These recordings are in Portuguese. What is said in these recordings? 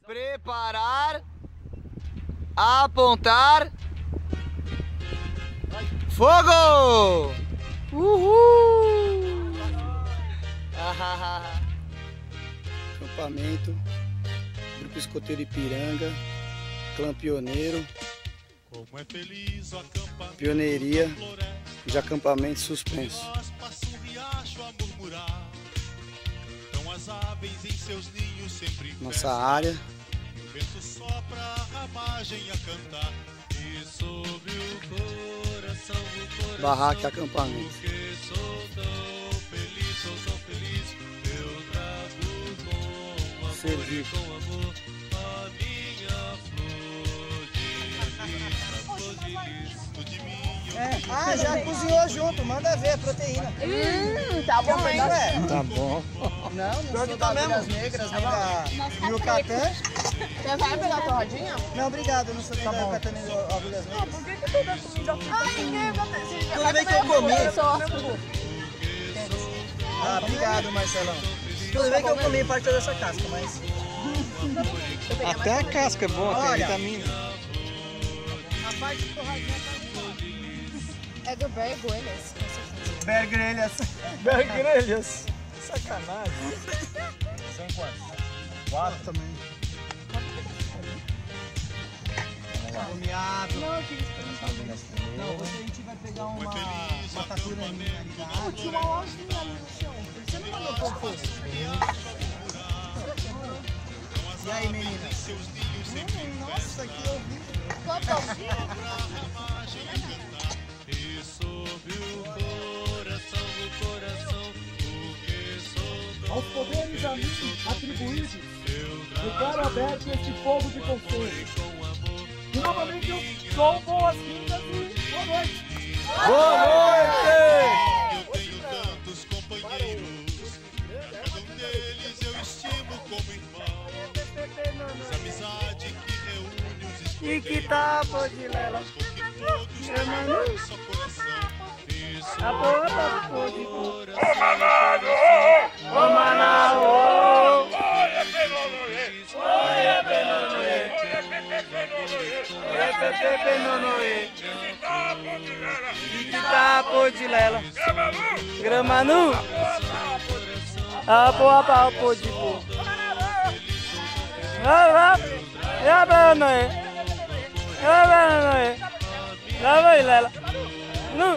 Preparar, apontar, fogo! Uhul! Acampamento, Grupo Escoteiro Ipiranga, Clã Pioneiro, pioneiria de acampamento suspenso. Nossa área. Barraca e acampamento. Serviço. Ah, já cozinhou junto, manda ver a proteína. Tá bom, hein? Tá bom. Não sou da Vidas Negras, nem da Yucatán. Você vai pegar a tua rodinha? Não, obrigado, eu não sou da Yucatán nem da Vidas Negras. Por que toda comida... Tudo bem que eu comi. Ah, obrigado, Marcelão. Tudo bem que eu comi parte dessa casca, mas... Até a casca é boa, tem vitamina. A parte do torradinha tá boa. É do Bear Grylls. Bear Grylls. Bear Grylls. Sacanagem. São quantos? 4 também. Nomeado. Não, hoje a gente vai pegar uma taturaninha ali da água. Tinha uma lojinha ali no chão. Você não mandou pôr fogo? E aí, meninas? Nossa, que horrível. Aos poderes a mim atribuídos, declaro aberto este fogo de conselho. E novamente eu dou boas-vindas e boa noite. Boa noite! Eu tenho tantos companheiros, cada um deles eu estimo como irmão. Essa amizade que reúne os E que tapa de lela. porque todos têm um só coração. Isso A bota de Ô Manaus! Tapo de lela. Gramanu. Apo de bu. Lela. Nu.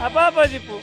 Apa de bu.